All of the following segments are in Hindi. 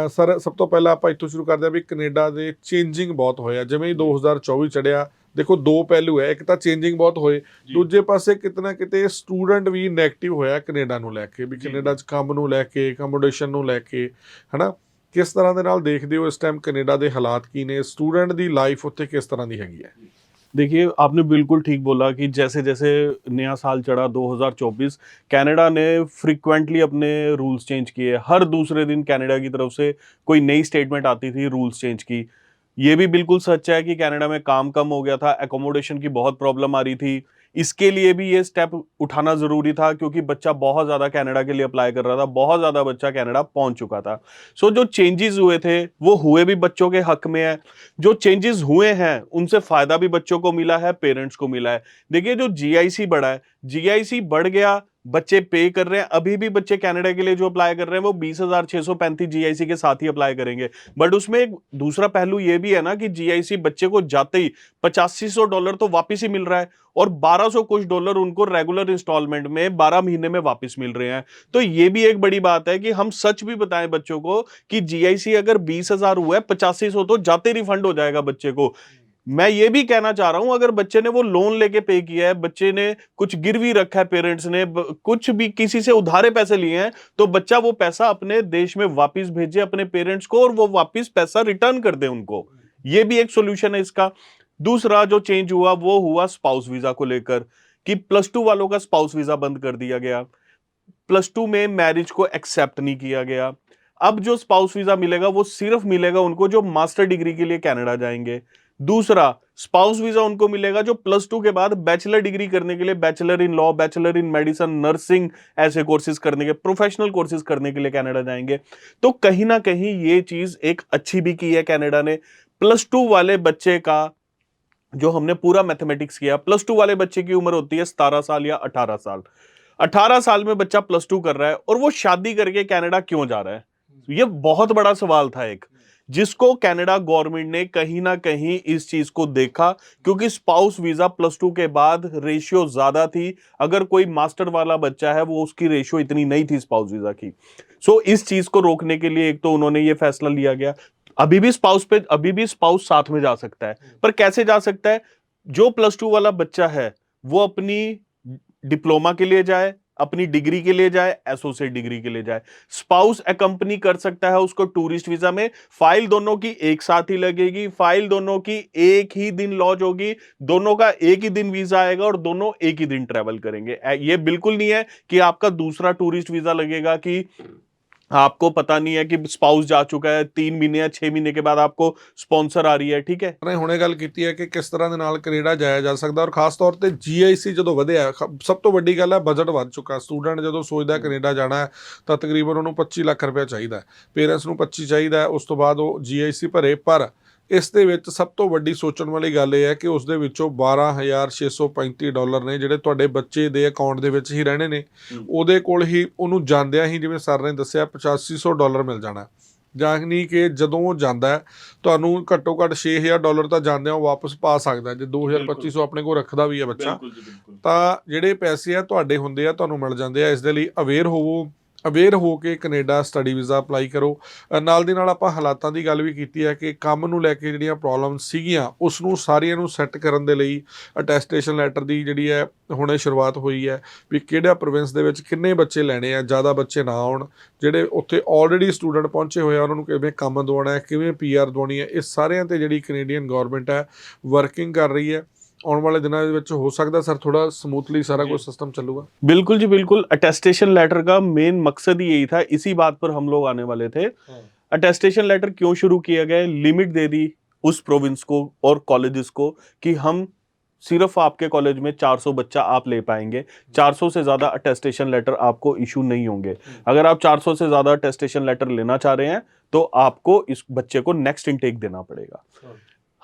ਸਰ ਸਭ ਤੋਂ ਪਹਿਲਾਂ ਆਪਾਂ ਇੱਥੋਂ ਸ਼ੁਰੂ ਕਰਦੇ ਹਾਂ ਵੀ ਕੈਨੇਡਾ ਦੇ ਚੇਂਜਿੰਗ ਬਹੁਤ ਹੋਏ ਆ। ਜਿਵੇਂ ਹੀ 2024 ਚੜਿਆ, ਦੇਖੋ ਦੋ ਪਹਿਲੂ ਹੈ, ਇੱਕ ਤਾਂ ਚੇਂਜਿੰਗ ਬਹੁਤ ਹੋਏ, ਦੂਜੇ ਪਾਸੇ ਕਿਤੇ ਨਾ ਕਿਤੇ ਸਟੂਡੈਂਟ ਵੀ ਨੈਗੇਟਿਵ ਹੋਇਆ ਕੈਨੇਡਾ ਨੂੰ ਲੈ ਕੇ, ਵੀ ਕੈਨੇਡਾ 'ਚ ਕੰਮ ਨੂੰ ਲੈ ਕੇ, ਅਕੋਮੋਡੇਸ਼ਨ ਨੂੰ ਲੈ ਕੇ, ਹੈ ਨਾ। ਕਿਸ ਤਰ੍ਹਾਂ ਦੇ ਨਾਲ ਦੇਖਦੇ हो इस टाइम कनेडा के हालात की ने, स्टूडेंट की लाइफ उत्थे किस तरह की हैगी है? देखिए, आपने बिल्कुल ठीक बोला कि जैसे जैसे नया साल चढ़ा 2024, कनाडा ने फ्रीक्वेंटली अपने रूल्स चेंज किए। हर दूसरे दिन कनाडा की तरफ से कोई नई स्टेटमेंट आती थी रूल्स चेंज की। ये भी बिल्कुल सच है कि कनाडा में काम कम हो गया था, एकोमोडेशन की बहुत प्रॉब्लम आ रही थी। इसके लिए भी ये स्टेप उठाना जरूरी था क्योंकि बच्चा बहुत ज्यादा कनाडा के लिए अप्लाई कर रहा था, बहुत ज्यादा बच्चा कनाडा पहुंच चुका था। सो जो चेंजेस हुए थे वो हुए भी बच्चों के हक में है। जो चेंजेस हुए हैं उनसे फायदा भी बच्चों को मिला है, पेरेंट्स को मिला है। देखिए, जो जीआईसी बढ़ा है, जीआईसी बढ़ गया, बच्चे पे कर रहे हैं। अभी भी बच्चे कनाडा के लिए जो अप्लाई कर रहे हैं वो 20,635 जीआईसी के साथ ही अप्लाई करेंगे। बट उसमें एक दूसरा पहलू ये भी है ना कि जीआईसी बच्चे को जाते ही $8500 तो वापस ही मिल रहा है और 1200 कुछ डॉलर उनको रेगुलर इंस्टॉलमेंट में 12 महीने में वापस मिल रहे हैं। तो ये भी एक बड़ी बात है कि हम सच भी बताएं बच्चों को कि जीआईसी अगर 20,000 हुआ है, 8500 तो जाते रिफंड हो जाएगा बच्चे को। मैं ये भी कहना चाह रहा हूं, अगर बच्चे ने वो लोन लेके पे किया है, बच्चे ने कुछ गिरवी रखा है, पेरेंट्स ने कुछ भी किसी से उधारे पैसे लिए हैं, तो बच्चा वो पैसा अपने देश में वापस भेजे अपने पेरेंट्स को और वो वापस पैसा रिटर्न कर दे उनको। ये भी एक सोल्यूशन है इसका। दूसरा जो चेंज हुआ वो हुआ स्पाउस वीजा को लेकर कि +2 वालों का स्पाउस वीजा बंद कर दिया गया। +2 में मैरिज को एक्सेप्ट नहीं किया गया। अब जो स्पाउस वीजा मिलेगा वो सिर्फ मिलेगा उनको जो मास्टर डिग्री के लिए कनाडा जाएंगे। दूसरा, स्पाउस वीजा उनको मिलेगा जो +2 के बाद बैचलर डिग्री करने के लिए, bachelor in law, bachelor in medicine, nursing, ऐसे कोर्सेज करने के, प्रोफेशनल कोर्सेज करने के लिए कनाडा जाएंगे। तो कहीं ना कहीं ये चीज एक अच्छी भी की है कनाडा ने। +2 वाले बच्चे का जो हमने पूरा मैथमेटिक्स किया, +2 वाले बच्चे की उम्र होती है 17 साल या 18 साल। 18 साल में बच्चा +2 कर रहा है और वो शादी करके कनाडा क्यों जा रहा है? ये बहुत बड़ा सवाल था एक, जिसको कनाडा गवर्नमेंट ने कहीं ना कहीं इस चीज को देखा क्योंकि स्पाउस वीजा +2 के बाद रेशियो ज्यादा थी। अगर कोई मास्टर वाला बच्चा है वो उसकी रेशियो इतनी नहीं थी स्पाउस वीजा की। सो इस चीज को रोकने के लिए एक तो उन्होंने ये फैसला लिया गया। अभी भी स्पाउस साथ में जा सकता है, पर कैसे जा सकता है? जो +2 वाला बच्चा है वो अपनी डिप्लोमा के लिए जाए, अपनी डिग्री के लिए जाए, एसोसिएट डिग्री के लिए जाए। स्पाउस अकंपनी कर सकता है उसको टूरिस्ट वीजा में। फाइल दोनों की एक साथ ही लगेगी, फाइल दोनों की एक ही दिन लॉन्च होगी, दोनों का एक ही दिन वीजा आएगा और दोनों एक ही दिन ट्रेवल करेंगे। ये बिल्कुल नहीं है कि आपका दूसरा टूरिस्ट वीजा लगेगा कि आपको पता नहीं है कि स्पाउस जा चुका है, 3 महीने या 6 महीने के बाद आपको स्पॉन्सर आ रही है। ठीक है, ਨੇ ਹੁਣੇ ਗੱਲ ਕੀਤੀ ਹੈ ਕਿ ਕਿਸ ਤਰ੍ਹਾਂ ਦੇ ਨਾਲ ਕੈਨੇਡਾ ਜਾਇਆ ਜਾ ਸਕਦਾ, ਔਰ ਖਾਸ ਤੌਰ ਤੇ ਜੀਆਈਸੀ ਜਦੋਂ ਵਧਿਆ, ਸਭ ਤੋਂ ਵੱਡੀ ਗੱਲ ਹੈ ਬਜਟ ਵੱਧ ਚੁੱਕਾ। ਸਟੂਡੈਂਟ ਜਦੋਂ ਸੋਚਦਾ ਕੈਨੇਡਾ ਜਾਣਾ ਹੈ ਤਾਂ ਤਕਰੀਬਨ ਉਹਨੂੰ 25 ਲੱਖ ਰੁਪਏ ਚਾਹੀਦਾ, ਪੇਰੈਂਟਸ ਨੂੰ 25 ਚਾਹੀਦਾ, ਉਸ ਤੋਂ ਬਾਅਦ ਉਹ ਜੀਆਈਸੀ ਭਰੇ। ਪਰ ਇਸ ਦੇ ਵਿੱਚ ਸਭ ਤੋਂ ਵੱਡੀ ਸੋਚਣ ਵਾਲੀ ਗੱਲ ਇਹ ਹੈ ਕਿ ਉਸ ਦੇ ਵਿੱਚੋਂ $12,635 ਨੇ ਜਿਹੜੇ ਤੁਹਾਡੇ ਬੱਚੇ ਦੇ ਅਕਾਊਂਟ ਦੇ ਵਿੱਚ ਹੀ ਰਹਿਣੇ ਨੇ। ਉਹਦੇ ਕੋਲ ਹੀ ਉਹਨੂੰ ਜਾਂਦਿਆਂ ਹੀ ਜਿਵੇਂ ਸਰ ਨੇ ਦੱਸਿਆ $8500 ਮਿਲ ਜਾਣਾ, ਯਾਨੀ ਕਿ ਜਦੋਂ ਉਹ ਜਾਂਦਾ ਹੈ ਤੁਹਾਨੂੰ ਘੱਟੋ ਘੱਟ $6,000 ਤਾਂ ਜਾਂਦਿਆਂ ਉਹ ਵਾਪਸ ਪਾ ਸਕਦਾ। ਜੇ 2,000-2500 ਆਪਣੇ ਕੋਲ ਰੱਖਦਾ ਵੀ ਹੈ ਬੱਚਾ, ਤਾਂ ਜਿਹੜੇ ਪੈਸੇ ਆ ਤੁਹਾਡੇ ਹੁੰਦੇ ਆ, ਤੁਹਾਨੂੰ ਮਿਲ ਜਾਂਦੇ ਆ। ਇਸ ਦੇ ਲਈ ਅਵੇਅਰ ਹੋ ਕੇ ਕੈਨੇਡਾ ਸਟੱਡੀ ਵੀਜ਼ਾ ਅਪਲਾਈ ਕਰੋ। ਨਾਲ ਦੀ ਨਾਲ ਆਪਾਂ ਹਾਲਾਤਾਂ ਦੀ ਗੱਲ ਵੀ ਕੀਤੀ ਹੈ ਕਿ ਕੰਮ ਨੂੰ ਲੈ ਕੇ ਜਿਹੜੀਆਂ ਪ੍ਰੋਬਲਮ ਸੀਗੀਆਂ ਉਸ ਨੂੰ ਸਾਰੀਆਂ ਨੂੰ ਸੈੱਟ ਕਰਨ ਦੇ ਲਈ ਅਟੈਸਟੇਸ਼ਨ ਲੈਟਰ ਦੀ ਜਿਹੜੀ ਹੈ ਹੁਣੇ ਸ਼ੁਰੂਆਤ ਹੋਈ ਹੈ ਵੀ ਕਿਹੜਾ ਪ੍ਰੋਵਿੰਸ ਦੇ ਵਿੱਚ ਕਿੰਨੇ ਬੱਚੇ ਲੈਣੇ ਆ, ਜ਼ਿਆਦਾ ਬੱਚੇ ਨਾ ਆਉਣ। ਜਿਹੜੇ ਉੱਥੇ ਆਲਰੇਡੀ ਸਟੂਡੈਂਟ ਪਹੁੰਚੇ ਹੋਏ ਆ ਉਹਨਾਂ ਨੂੰ ਕਿਵੇਂ ਕੰਮ ਦਿਵਾਉਣਾ ਹੈ, ਕਿਵੇਂ PR ਦਵਾਉਣੀ ਹੈ, ਇਹ ਸਾਰਿਆਂ 'ਤੇ ਜਿਹੜੀ ਕੈਨੇਡੀਅਨ ਗੌਰਮੈਂਟ ਹੈ ਵਰਕਿੰਗ ਕਰ ਰਹੀ ਹੈ। आने वाले दिनों में हो सकता सर थोड़ा स्मूथली सारा कुछ सिस्टम चलूगा? बिल्कुल जी बिल्कुल। अटेस्टेशन लेटर का मेन मकसद ही यही था, इसी बात पर हम लोग आने वाले थे। अटेस्टेशन लेटर क्यों शुरू किया गया? लिमिट दे दी उस प्रोविंस को और कॉलेजेस को कि हम सिर्फ आपके कॉलेज में 400 बच्चा आप ले पाएंगे, 400 से ज्यादा अटेस्टेशन लेटर आपको इशू नहीं होंगे। अगर आप 400 से ज्यादा अटेस्टेशन लेटर लेना चाह रहे हैं तो आपको इस बच्चे को नेक्स्ट इनटेक देना पड़ेगा।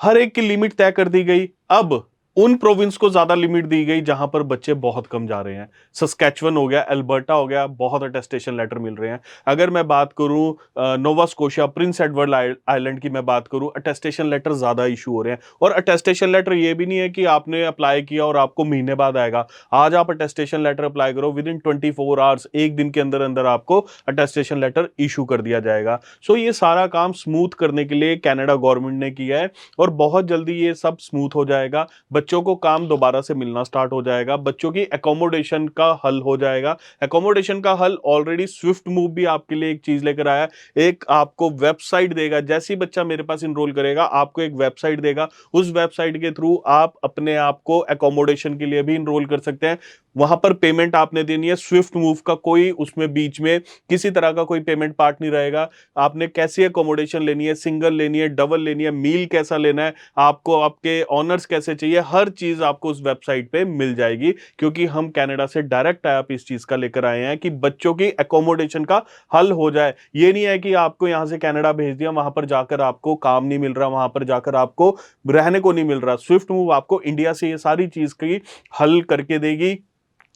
हर एक की लिमिट तय कर दी गई। अब उन प्रोविंस को ज्यादा लिमिट दी गई जहां पर बच्चे बहुत कम जा रहे हैं। सस्कैचुअन हो गया, अल्बर्टा हो गया, बहुत अटेस्टेशन लेटर मिल रहे हैं। अगर मैं बात करूं Nova Scotia, Prince Edward island की मैं बात करूं, अटेस्टेशन लेटर ज्यादा इशू हो रहे हैं। और अटेस्टेशन लेटर ये भी नहीं है कि आपने अप्लाई किया और आपको महीने बाद आएगा। आज आप अटेस्टेशन लेटर अप्लाई करो, विद इन 24 आवर्स, एक दिन के अंदर अंदर आपको अटेस्टेशन लेटर इशू कर दिया जाएगा। सो ये सारा काम स्मूथ करने के लिए कनाडा गवर्नमेंट ने किया है और बहुत जल्दी ये सब स्मूथ हो जाएगा। बच्चों को काम दोबारा से मिलना स्टार्ट हो जाएगा, बच्चों की एकोमोडेशन का हल हो जाएगा। एकोमोडेशन का हल ऑलरेडी स्विफ्ट मूव भी आपके लिए एक चीज लेकर आया। एक आपको वेबसाइट देगा, जैसे ही बच्चा मेरे पास इनरोल करेगा आपको एक वेबसाइट देगा, उस वेबसाइट के थ्रू आप अपने आप को एकोमोडेशन के लिए भी इनरोल कर सकते हैं। वहां पर पेमेंट आपने देनी है। स्विफ्ट मूव का कोई उसमें बीच में किसी तरह का कोई पेमेंट पार्ट नहीं रहेगा। आपने कैसी एकोमोडेशन लेनी है, सिंगल लेनी है, डबल लेनी है, मील कैसा लेना है, आपको आपके ऑनर्स कैसे चाहिए, हर चीज आपको उस वेबसाइट पे मिल जाएगी। क्योंकि हम कनाडा से डायरेक्ट टाइप इस चीज का लेकर आए हैं कि बच्चों की एकोमोडेशन का हल हो जाए। ये नहीं है कि आपको यहां से कनाडा भेज दिया, वहां पर जाकर आपको काम नहीं मिल रहा, वहां पर जाकर आपको रहने को नहीं मिल रहा। स्विफ्ट मूव आपको इंडिया से ये सारी चीज की हल करके देगी,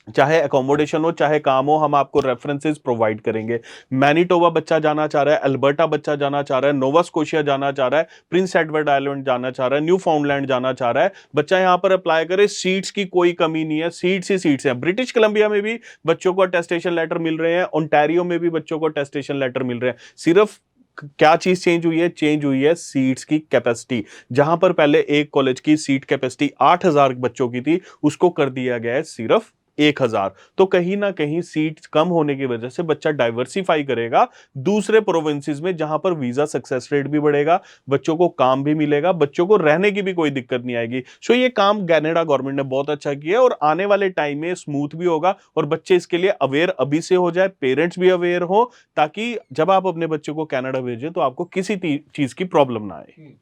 चाहे एकोमोडेशन हो चाहे काम हो, हम आपको रेफरेंसेस प्रोवाइड करेंगे। मैनिटोबा बच्चा जाना चाह रहा है, अल्बर्टा बच्चा जाना चाह रहा है, नोवा स्कोशिया जाना चाह रहा है, प्रिंस एडवर्ड आइलैंड जाना चाह रहा है, न्यू फाउंडलैंड जाना चाह रहा है, बच्चा यहां पर अप्लाई करे। सीट्स की कोई कमी नहीं है, सीट्स ही सीट्स हैं। ब्रिटिश कोलंबिया में भी बच्चों को अटेस्टेशन लेटर मिल रहे हैं, ओंटारियो में भी बच्चों को अटेस्टेशन लेटर मिल रहे हैं। सिर्फ क्या चीज चेंज हुई है? चेंज हुई है सीट्स की कैपेसिटी। जहां पर पहले एक कॉलेज की सीट कैपेसिटी 8,000 बच्चों की थी, उसको कर दिया गया है सिर्फ 1,000। तो कहीं ना कहीं सीट कम होने की वजह से बच्चा डाइवर्सिफाई करेगा दूसरे प्रोविंसेस में, जहां पर वीजा सक्सेस रेट भी बढ़ेगा, बच्चों को काम भी मिलेगा, बच्चों को रहने की भी कोई दिक्कत नहीं आएगी। सो ये काम कनाडा गवर्नमेंट ने बहुत अच्छा किया है और आने वाले टाइम में स्मूथ भी होगा और बच्चे इसके लिए अवेयर अभी से हो जाए, पेरेंट्स भी अवेयर हो, ताकि जब आप अपने बच्चों को कनाडा भेजें तो आपको किसी चीज की प्रॉब्लम ना आए।